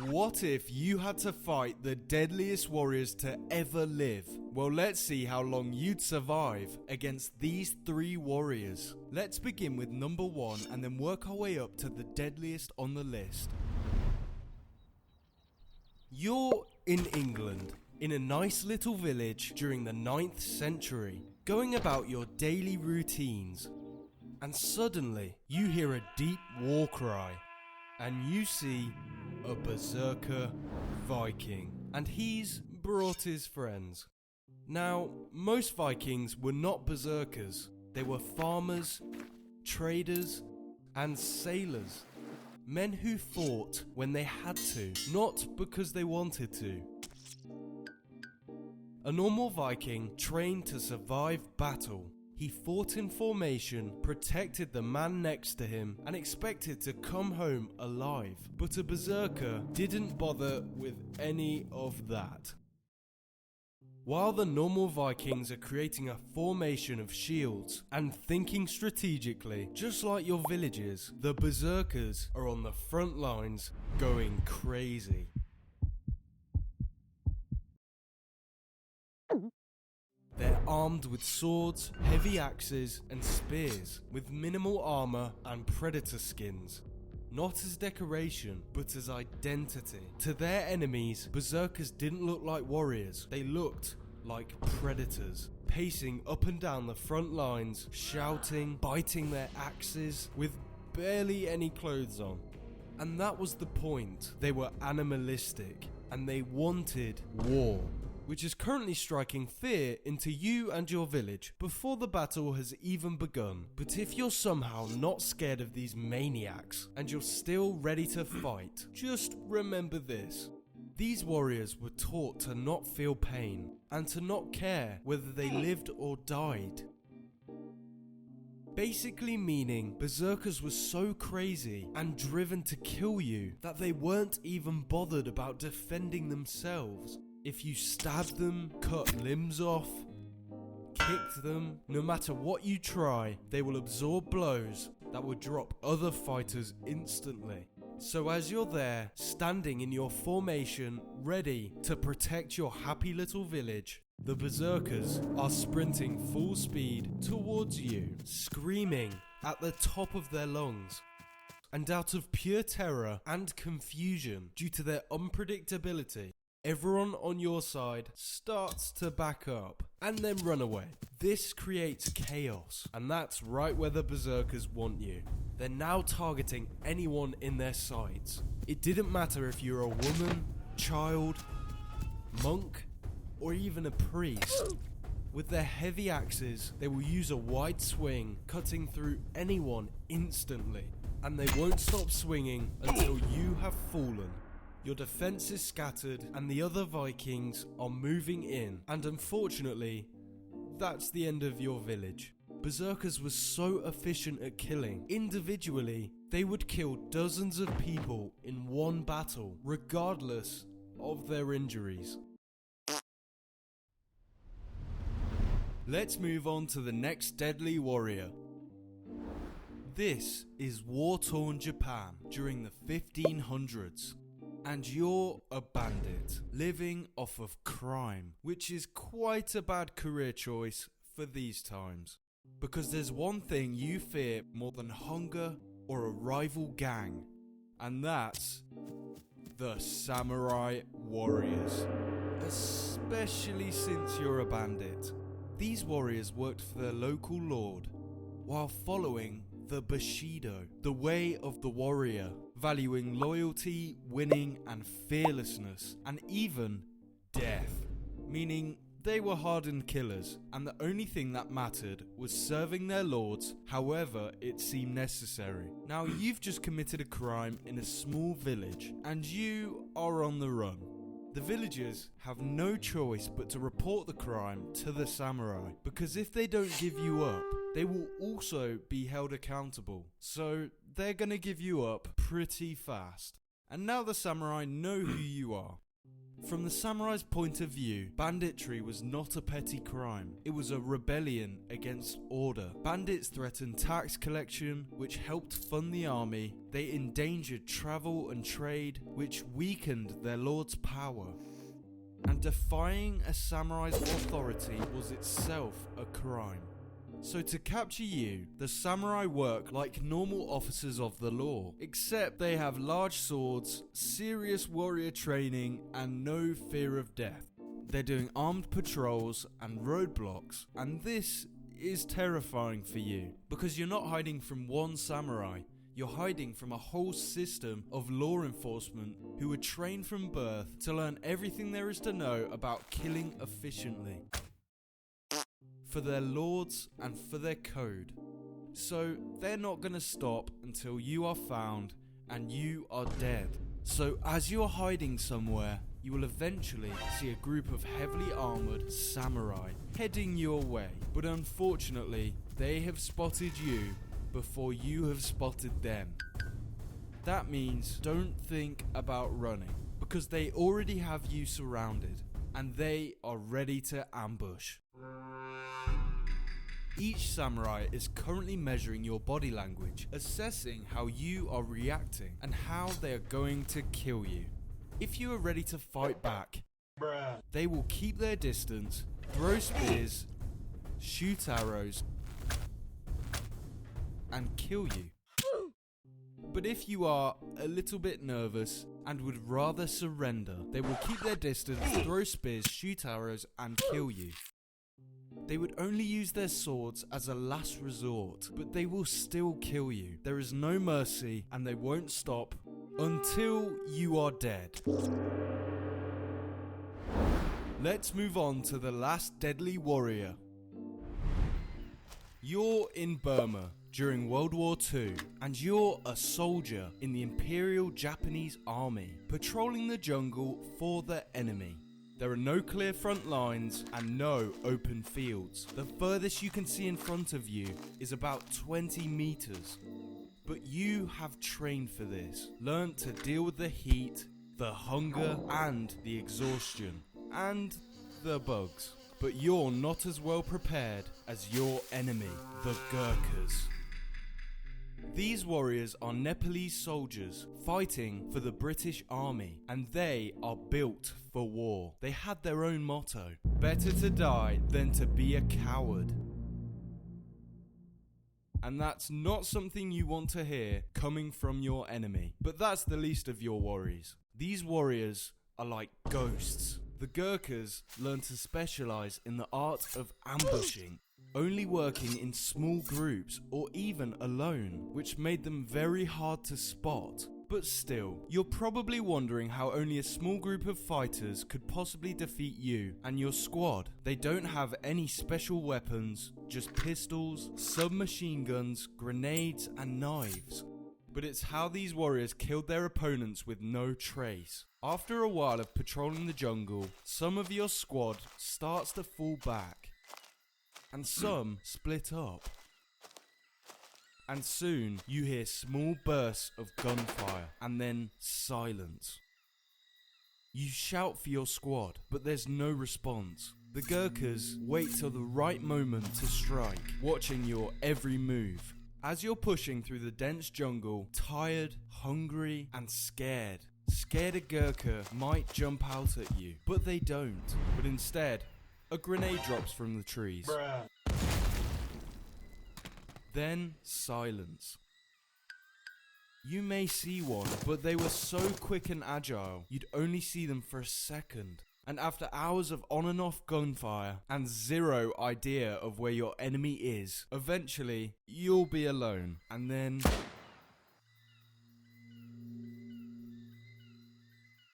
What if you had to fight the deadliest warriors to ever live? Well, let's see how long you'd survive against these 3 warriors. Let's begin with number 1 and then work our way up to the deadliest on the list. You're in England, in a nice little village during the 9th century, going about your daily routines. And suddenly, you hear a deep war cry, and you see a Berserker Viking, and he's brought his friends. Now, most Vikings were not berserkers. They were farmers, traders, and sailors. Men who fought when they had to, not because they wanted to. A normal Viking trained to survive battle. He fought in formation, protected the man next to him, and expected to come home alive. But a berserker didn't bother with any of that. While the normal Vikings are creating a formation of shields and thinking strategically, just like your villages, the berserkers are on the front lines going crazy. They're armed with swords, heavy axes, and spears, with minimal armor and predator skins. Not as decoration, but as identity. To their enemies, berserkers didn't look like warriors, they looked like predators, pacing up and down the front lines, shouting, biting their axes, with barely any clothes on. And that was the point. They were animalistic, and they wanted war, which is currently striking fear into you and your village before the battle has even begun. But if you're somehow not scared of these maniacs and you're still ready to fight, just remember this. These warriors were taught to not feel pain and to not care whether they lived or died. Basically meaning berserkers were so crazy and driven to kill you that they weren't even bothered about defending themselves. If you stabbed them, cut limbs off, kicked them, no matter what you try, they will absorb blows that will drop other fighters instantly. So as you're there, standing in your formation, ready to protect your happy little village, the berserkers are sprinting full speed towards you, screaming at the top of their lungs. And out of pure terror and confusion due to their unpredictability, everyone on your side starts to back up and then run away. This creates chaos, and that's right where the berserkers want you. They're now targeting anyone in their sights. It didn't matter if you're a woman, child, monk, or even a priest. With their heavy axes, they will use a wide swing, cutting through anyone instantly, and they won't stop swinging until you have fallen. Your defense is scattered and the other Vikings are moving in, and unfortunately, that's the end of your village. Berserkers were so efficient at killing. Individually, they would kill dozens of people in one battle, regardless of their injuries. Let's move on to the next deadly warrior. This is war-torn Japan during the 1500s. And you're a bandit, living off of crime, which is quite a bad career choice for these times. Because there's one thing you fear more than hunger or a rival gang, and that's the samurai warriors. Especially since you're a bandit. These warriors worked for their local lord, while following the Bushido, the way of the warrior, valuing loyalty, winning, and fearlessness, and even death. Meaning they were hardened killers, and the only thing that mattered was serving their lords however it seemed necessary. Now you've just committed a crime in a small village, and you are on the run. The villagers have no choice but to report the crime to the samurai, because if they don't give you up, they will also be held accountable. So they're gonna give you up pretty fast. And now the samurai know who you are. From the samurai's point of view, banditry was not a petty crime. It was a rebellion against order. Bandits threatened tax collection, which helped fund the army. They endangered travel and trade, which weakened their lord's power. And defying a samurai's authority was itself a crime. So to capture you, the samurai work like normal officers of the law, except they have large swords, serious warrior training, and no fear of death. They're doing armed patrols and roadblocks, and this is terrifying for you, because you're not hiding from one samurai, you're hiding from a whole system of law enforcement who were trained from birth to learn everything there is to know about killing efficiently. For their lords and for their code. So they're not gonna stop until you are found and you are dead. So as you're hiding somewhere, you will eventually see a group of heavily armoured samurai heading your way. But unfortunately, they have spotted you before you have spotted them. That means don't think about running, because they already have you surrounded and they are ready to ambush. Each samurai is currently measuring your body language, assessing how you are reacting and how they are going to kill you. If you are ready to fight back, they will keep their distance, throw spears, shoot arrows, and kill you. But if you are a little bit nervous and would rather surrender, they will keep their distance, throw spears, shoot arrows, and kill you. They would only use their swords as a last resort, but they will still kill you. There is no mercy, and they won't stop until you are dead. Let's move on to the last deadly warrior. You're in Burma during World War II, and you're a soldier in the Imperial Japanese Army, patrolling the jungle for the enemy. There are no clear front lines and no open fields. The furthest you can see in front of you is about 20 meters. But you have trained for this, learnt to deal with the heat, the hunger, and the exhaustion, and the bugs. But you're not as well prepared as your enemy, the Gurkhas. These warriors are Nepalese soldiers fighting for the British Army, and they are built for war. They had their own motto: better to die than to be a coward. And that's not something you want to hear coming from your enemy. But that's the least of your worries. These warriors are like ghosts. The Gurkhas learn to specialize in the art of ambushing, only working in small groups or even alone, which made them very hard to spot. But still, you're probably wondering how only a small group of fighters could possibly defeat you and your squad. They don't have any special weapons, just pistols, submachine guns, grenades and knives. But it's how these warriors killed their opponents with no trace. After a while of patrolling the jungle, some of your squad starts to fall back, and some split up. And soon you hear small bursts of gunfire and then silence. You shout for your squad, but there's no response. The Gurkhas wait till the right moment to strike, watching your every move. As you're pushing through the dense jungle, tired, hungry, and scared a Gurkha might jump out at you, but they don't. But instead, a grenade drops from the trees. Then silence. You may see one, but they were so quick and agile, you'd only see them for a second. And after hours of on and off gunfire and zero idea of where your enemy is, eventually you'll be alone, and then